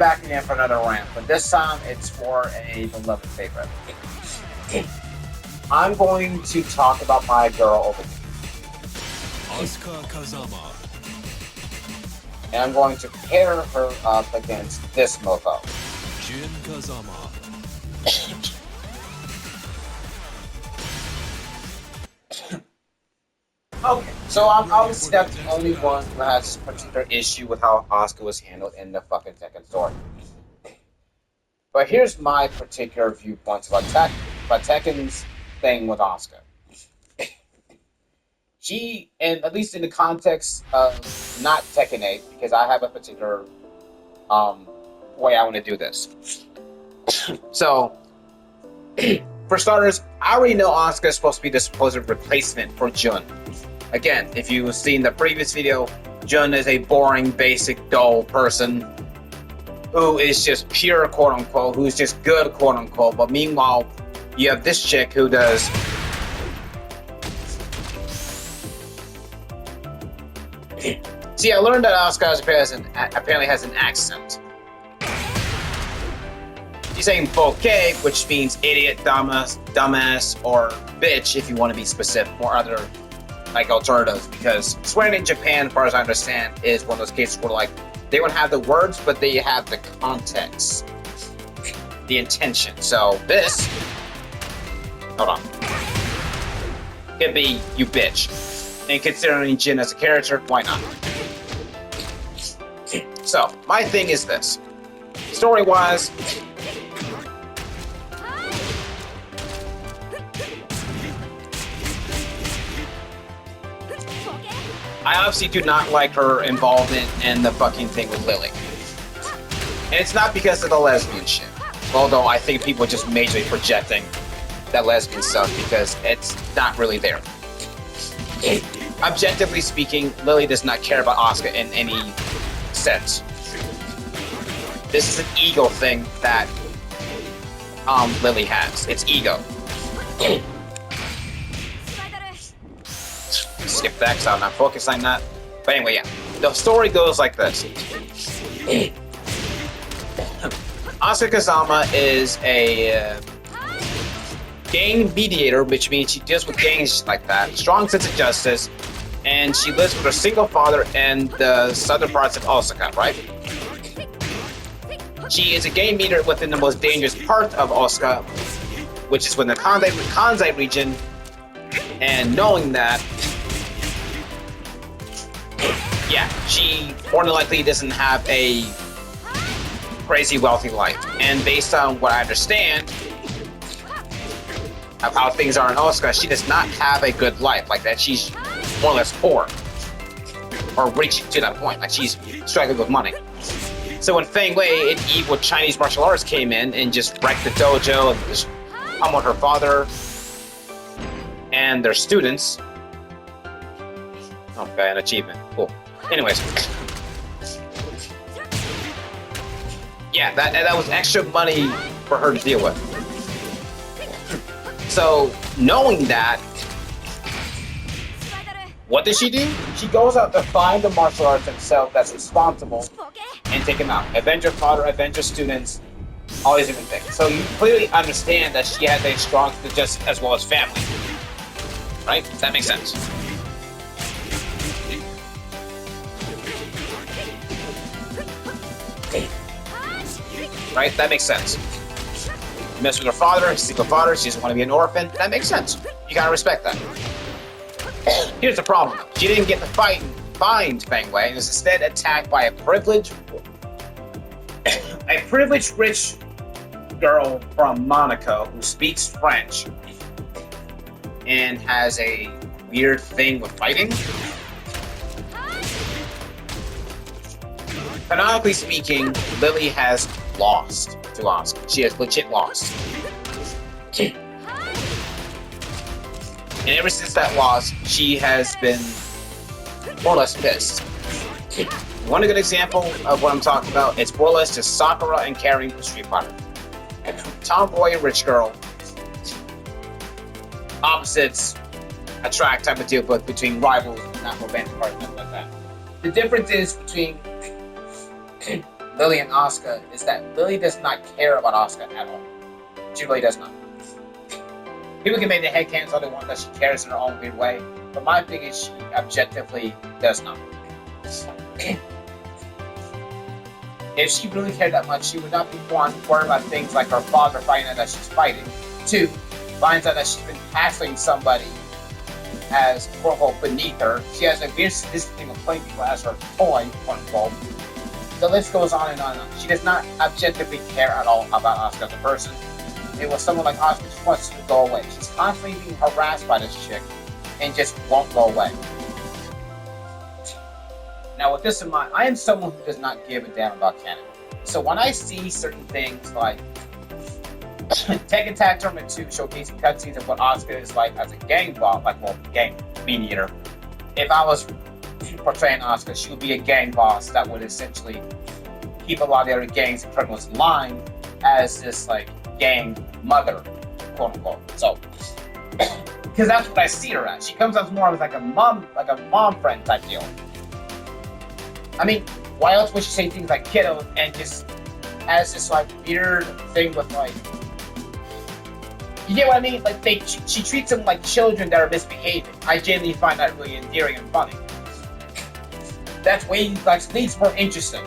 back again for another rant, but this time it's for a beloved favorite. I'm going to talk about my girl over here. Asuka Kazama. And I'm going to pair her up against this mofo. Jin Kazama. Okay, so I'm obviously not the only one who has a particular issue with how Asuka was handled in the fucking Tekken story. But here's my particular viewpoints about Tekken's thing with Asuka. She, and at least in the context of not Tekken 8, because I have a particular way I want to do this. So, for starters, I already know Asuka is supposed to be the supposed replacement for Jun. Again, if you've seen the previous video, Jun is a boring, basic, dull person who is just pure, quote-unquote, who's just good, quote-unquote, but meanwhile, you have this chick who does... See, I learned that Asuka apparently has an accent. She's saying bouquet, which means idiot, dumbass, or bitch, if you want to be specific, or other like alternatives. Because swearing in Japan, as far as I understand, is one of those cases where like they don't have the words, but they have the context, the intention. So this, hold on, could be you bitch. And considering Jin as a character, why not? So my thing is this: story-wise. I obviously do not like her involvement in the fucking thing with Lily. And it's not because of the lesbian shit. Although I think people are just majorly projecting that lesbian stuff because it's not really there. Objectively speaking, Lily does not care about Asuka in any sense. This is an ego thing that Lily has. It's ego. Skip that because I'm not focused on that. But anyway, yeah. The story goes like this. Asuka Kazama is a gang mediator, which means she deals with gangs like that. Strong sense of justice. And she lives with her single father in the southern parts of Osaka, right? She is a gang mediator within the most dangerous part of Osaka, which is within the Kansai region. And knowing that, yeah, she more than likely doesn't have a crazy wealthy life. And based on what I understand of how things are in Osaka, she does not have a good life like that. She's more or less poor, or reaching to that point. Like she's struggling with money. So when Feng Wei, an evil Chinese martial artist, came in and just wrecked the dojo and just pummeled her father and their students. Okay, an achievement. Cool. Anyways. Yeah, that was extra money for her to deal with. So, knowing that, what does she do? She goes out to find the martial arts himself that's responsible and take him out. Avenge her father, avenge her students, all these different things. So you clearly understand that she has a strong just as well as family. Right? Does that make sense? Right? That makes sense. You mess with her father, a single father, she doesn't want to be an orphan. That makes sense. You gotta respect that. Here's the problem. She didn't get to find Feng Wei and was instead attacked by a privileged rich girl from Monaco who speaks French and has a weird thing with fighting. Canonically speaking, Lily has lost to Asuka. She has legit lost. And ever since that loss, she has been more or less pissed. One good example of what I'm talking about, it's more or less just Sakura and Karin from Street Fighter. Tomboy and rich girl. Opposites attract type of deal, but between rivals, not romantic partners, nothing like that. The difference is between Lily and Asuka is that Lily does not care about Asuka at all. She really does not. People can make their headcanons all they want that she cares in her own weird way, but my thing is she objectively does not. If she really cared that much, she would not be one worried about things like her father finding out that she's fighting. Two, finds out that she's been hassling somebody as quote unquote beneath her. She has a weird sadistic thing of playing people as her toy, quote unquote. The list goes on and on and on. She does not objectively care at all about Asuka as a person. It was someone like Asuka just wants to go away. She's constantly being harassed by this chick and just won't go away. Now, with this in mind, I am someone who does not give a damn about canon. So when I see certain things like Tekken Tag Tournament 2 showcasing cutscenes of what Asuka is like as a gang boss, gang mediator, if I was portraying Asuka, she would be a gang boss that would essentially keep a lot of the other gangs and criminals in line as this gang mother, quote unquote. So, because that's what I see her as. She comes off more as like a mom friend type deal. I mean, why else would she say things like kiddo and just has this weird thing with you get what I mean? She treats them like children that are misbehaving. I genuinely find that really endearing and funny. That's way leads more interesting.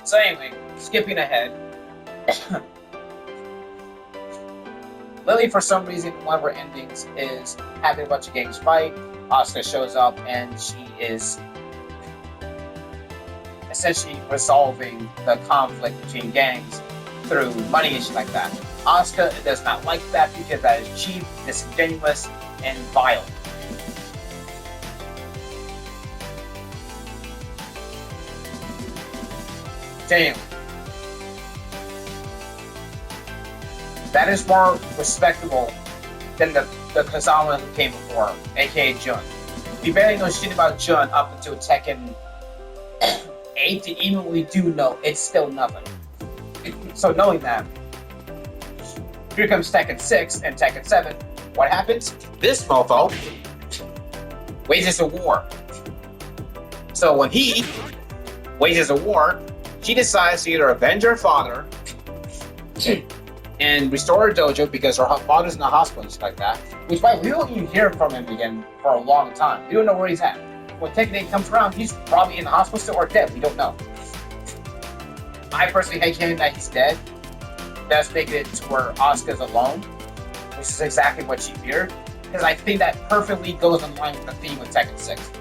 So anyway, skipping ahead. Lily, for some reason, one of her endings is having a bunch of gangs fight. Asuka shows up and she is essentially resolving the conflict between gangs through money and shit like that. Asuka does not like that because that is cheap, disingenuous, and vile. Damn. That is more respectable than the Kazama who came before, aka Jun. We barely know shit about Jun up until Tekken 8, and even when we do know, it's still nothing. So knowing that, here comes Tekken 6 and Tekken 7. What happens? This mofo wages a war. So when he wages a war, she decides to either avenge her father and restore her dojo because her father's in the hospital and stuff like that. Which, by the way, we don't even hear from him again for a long time. We don't know where he's at. When Tekken 8 comes around, he's probably in the hospital still or dead. We don't know. I personally hate him that he's dead. That's making it to where Asuka's alone, which is exactly what she feared. Because I think that perfectly goes in line with the theme of Tekken 6.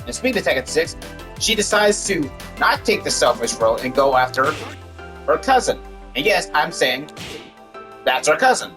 And speaking of Tekken 6, she decides to not take the selfish road and go after her cousin. And yes, I'm saying that's her cousin.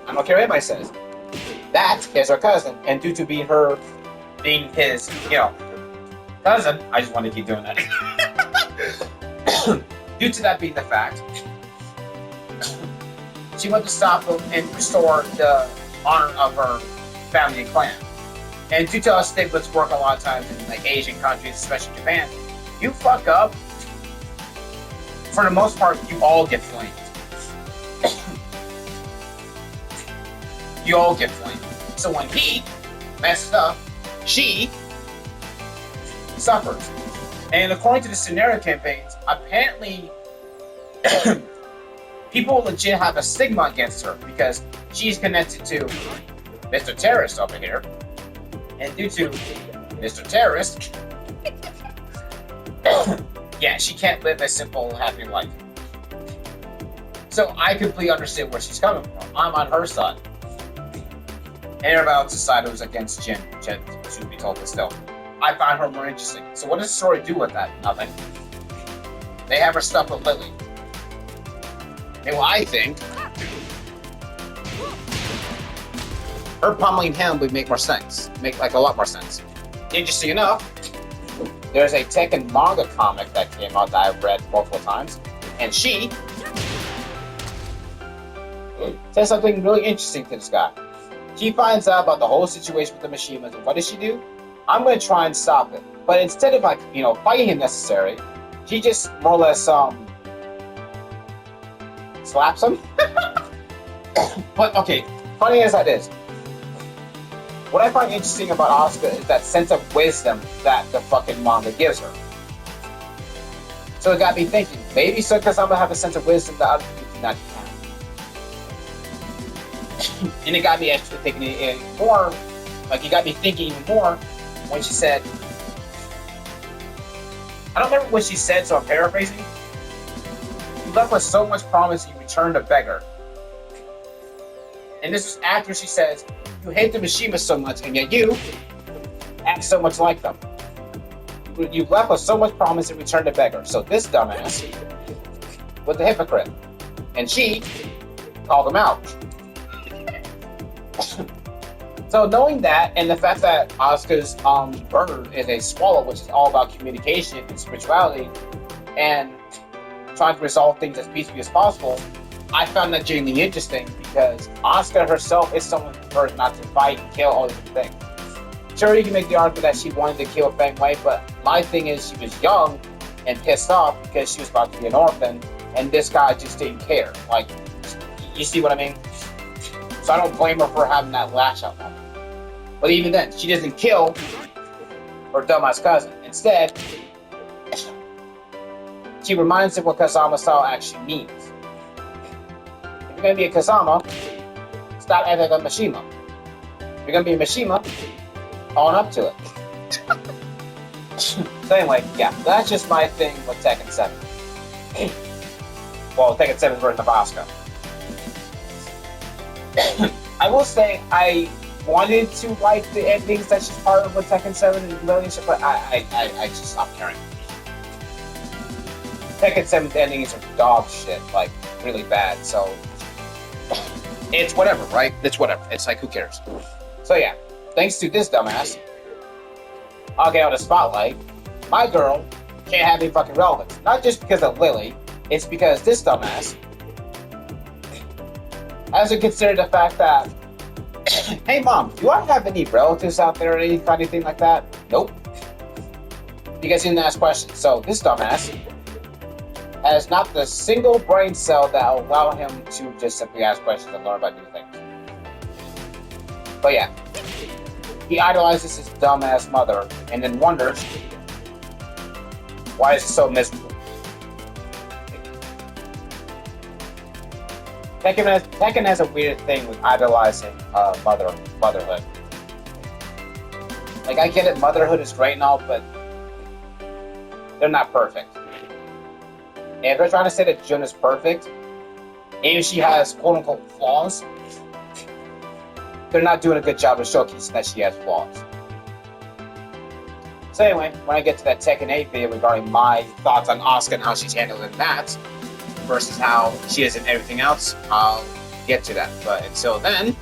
I don't care what anybody says. That is her cousin. And due to being his, cousin, I just want to keep doing that. Due to that being the fact, she went to stop him and restore the honor of her family and clan. And due to how stigmas work a lot of times in Asian countries, especially Japan, you fuck up, for the most part, you all get flamed. You all get flamed. So when he messes up, she suffers. And according to the scenario campaigns, apparently people legit have a stigma against her because she's connected to Mr. Terrorist over here. And due to Mr. Terrorist, yeah, she can't live a simple, happy life. So I completely understand where she's coming from. I'm on her side. And everybody else's side who's against Jen, should be told, but still. I find her more interesting. So what does the story do with that? Nothing. They have her stuff with Lily. And what I think, her pummeling him would make more sense. Make a lot more sense. Interesting enough, there's a Tekken manga comic that came out that I've read multiple times, and she says something really interesting to this guy. She finds out about the whole situation with the Mishimas, and what does she do? I'm going to try and stop it. But instead of fighting him necessary, she just more or less slaps him. But okay, funny as that is, what I find interesting about Asuka is that sense of wisdom that the fucking manga gives her. So it got me thinking, maybe Kazama have a sense of wisdom that other people do not have. And it got me actually thinking even more, like it got me thinking even more when she said, I don't remember what she said, so I'm paraphrasing. You left with so much promise, you returned a beggar. And this is after she says, you hate the Mishima so much, and yet you act so much like them. You left with so much promise and returned a beggar. So this dumbass was the hypocrite. And she called him out. So knowing that, and the fact that Asuka's bird is a swallow, which is all about communication and spirituality, and trying to resolve things as peacefully as possible, I found that genuinely interesting because Asuka herself is someone who prefers not to fight and kill all these things. Sure, you can make the argument that she wanted to kill Feng Wei, but my thing is she was young and pissed off because she was about to be an orphan, and this guy just didn't care. Like, you see what I mean? So I don't blame her for having that lash out moment. But even then, she doesn't kill her dumbass cousin. Instead, she reminds him what Kazama style actually means. If you're gonna be a Kazama, stop acting like a Mishima. If you're gonna be a Mishima, own up to it. So anyway, yeah, that's just my thing with Tekken 7. Well, Tekken 7 version of Asuka. I will say I wanted to like the endings that she's part of with Tekken 7 and relationship, but I just stopped caring. Tekken 7's endings are dog shit, like really bad. So it's whatever, right? It's whatever. It's like who cares? So yeah, thanks to this dumbass, I'll get out of the spotlight. My girl can't have any fucking relevance. Not just because of Lily, it's because this dumbass hasn't considered the fact that, hey mom, do I have any relatives out there or anything like that? Nope. Because he didn't ask questions. So this dumbass has not the single brain cell that will allow him to just simply ask questions and learn about new things. But yeah, he idolizes his dumbass mother and then wonders why is he so miserable. Tekken has a weird thing with idolizing motherhood. Like, I get it, motherhood is great and all, but they're not perfect. And if they're trying to say that Jun is perfect, and she has quote-unquote flaws, they're not doing a good job of showcasing that she has flaws. So anyway, when I get to that Tekken 8 video regarding my thoughts on Asuka and how she's handling that, versus how she is in everything else, I'll get to that. But until then,